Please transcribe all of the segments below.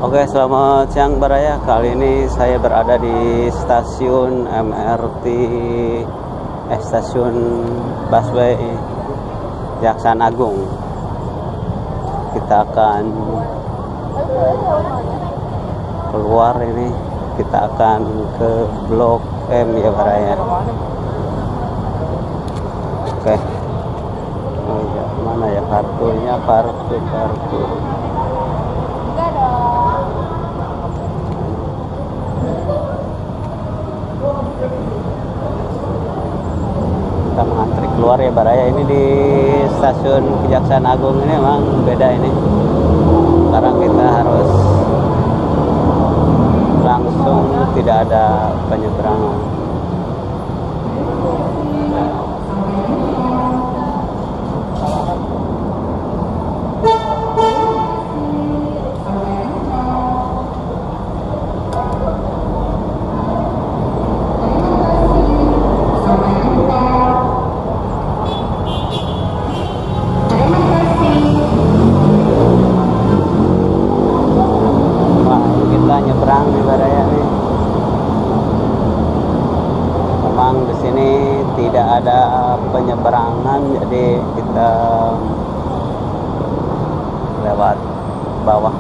Oke, selamat siang Baraya. Kali ini saya berada di stasiun MRT, stasiun busway Kejaksaan Agung. Kita akan keluar ini, kita akan ke Blok M ya Baraya. Oke. Oh ya, mana ya kartunya? Kartu. Kita mengantri keluar ya Baraya. Ini di stasiun Kejaksaan Agung ini memang beda ini. Sekarang kita harus langsung, tidak ada penyeberangan. Nyebrang nih Baraya nih. Memang di sini tidak ada penyeberangan, jadi kita lewat bawah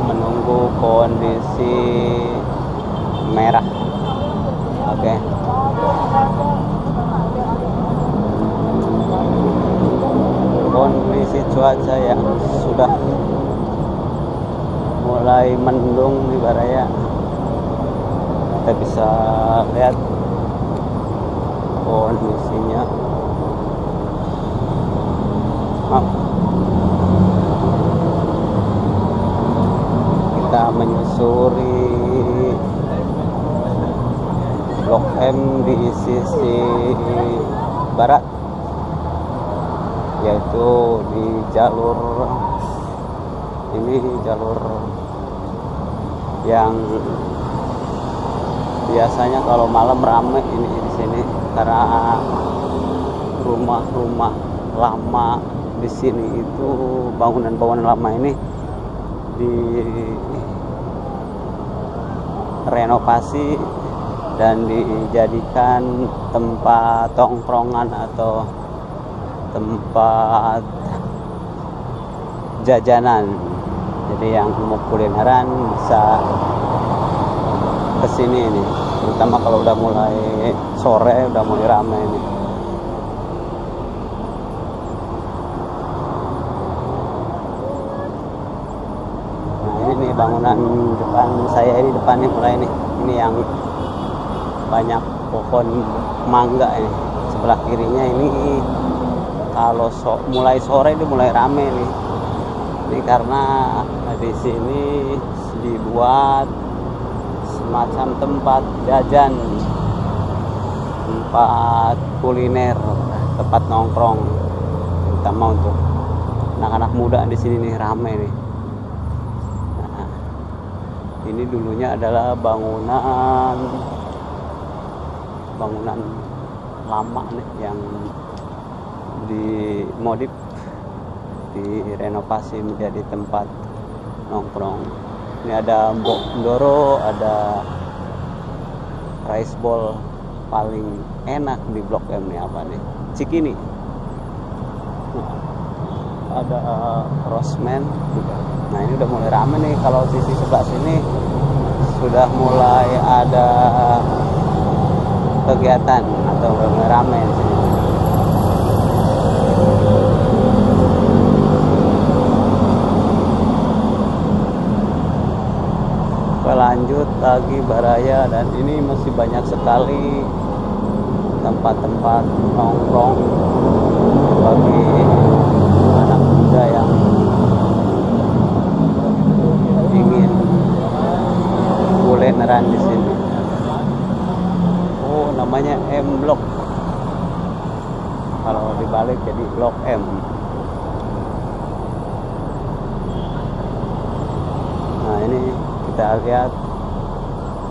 menunggu kondisi merah. Oke. Kondisi cuaca yang sudah mulai mendung di Baraya. Kita bisa lihat kondisinya. Kita menyusuri Blok M di sisi barat, yaitu di jalur ini, jalur yang biasanya kalau malam ramai ini di sini karena rumah-rumah lama di sini itu, bangunan-bangunan lama ini direnovasi dan dijadikan tempat tongkrongan atau tempat jajanan. Jadi yang mau kulineran bisa kesini nih, terutama kalau udah mulai sore, udah mulai ramai ini. Nah ini nih bangunan depan saya ini, depannya mulai ini yang banyak pohon mangga ini. Sebelah kirinya ini kalau mulai sore itu mulai rame nih. Ini karena di sini dibuat semacam tempat jajan, tempat kuliner, tempat nongkrong, terutama untuk anak-anak muda di sini nih, rame nih. Nah, ini dulunya adalah bangunan lama nih yang dimodif, direnovasi menjadi tempat nongkrong. Ini ada Mbok Ndoro, ada rice bowl paling enak di Blok M nih, apa nih? Cikini. Ada Rosman juga. Nah ini udah mulai rame nih. Kalau sisi sebelah sini sudah mulai ada kegiatan atau udah mulai rame di sini. Lanjut lagi Baraya, dan ini masih banyak sekali tempat-tempat nongkrong bagi anak muda yang ingin kulineran di sini. Oh, namanya M Block. Kalau dibalik jadi Blok M. Nah ini kita lihat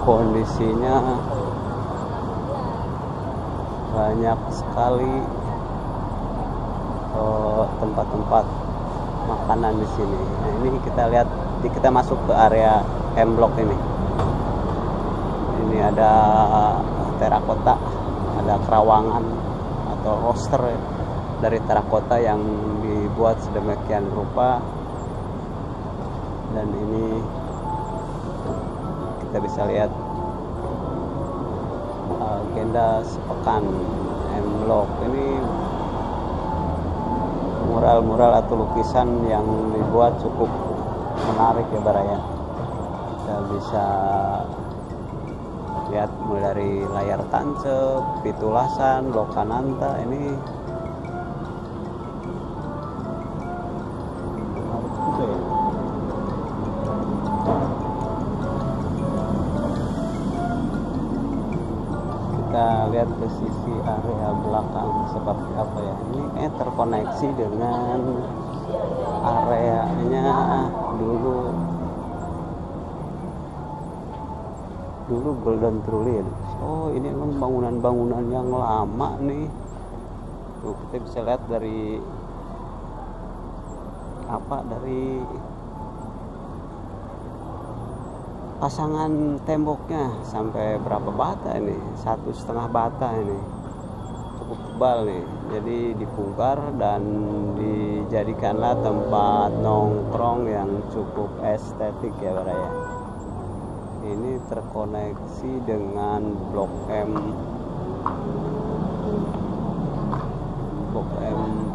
kondisinya, banyak sekali tempat-tempat makanan di sini. Nah, ini kita lihat, kita masuk ke area M Block ini. Ini ada terakota, ada kerawangan atau roster dari terakota yang dibuat sedemikian rupa. Dan ini kita bisa lihat agenda sepekan M Block. Ini mural-mural atau lukisan yang dibuat cukup menarik ya Baraya. Kita bisa lihat mulai dari layar tancap, Pitulasan, Lokananta. Ini kita lihat ke sisi area belakang seperti apa ya. Ini kayaknya terkoneksi dengan areanya dulu Golden Trulin. Oh, ini memang bangunan-bangunan yang lama nih. Tuh, kita bisa lihat dari pasangan temboknya sampai berapa bata ini, 1,5 bata ini, cukup tebal nih. Jadi dibongkar dan dijadikanlah tempat nongkrong yang cukup estetik ya Baraya. Ini terkoneksi dengan Blok M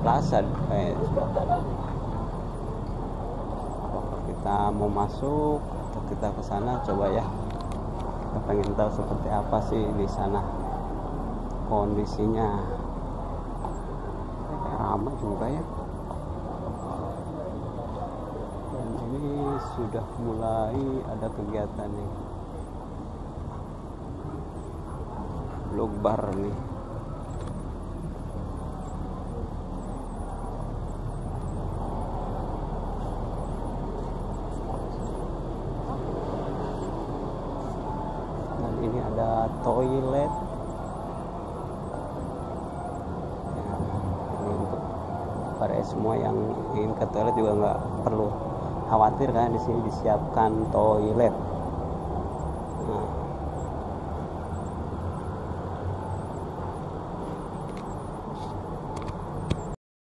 Plaza. Apakah kita mau masuk atau kita ke sana? Coba ya, kita pengen tahu seperti apa sih di sana kondisinya. Kayak ramai juga ya. Dan ini sudah mulai ada kegiatan nih, blog bar nih. Dan ini ada toilet ya, ini untuk para semua yang ingin ke toilet juga nggak perlu khawatir karena di sini disiapkan toilet. Nah,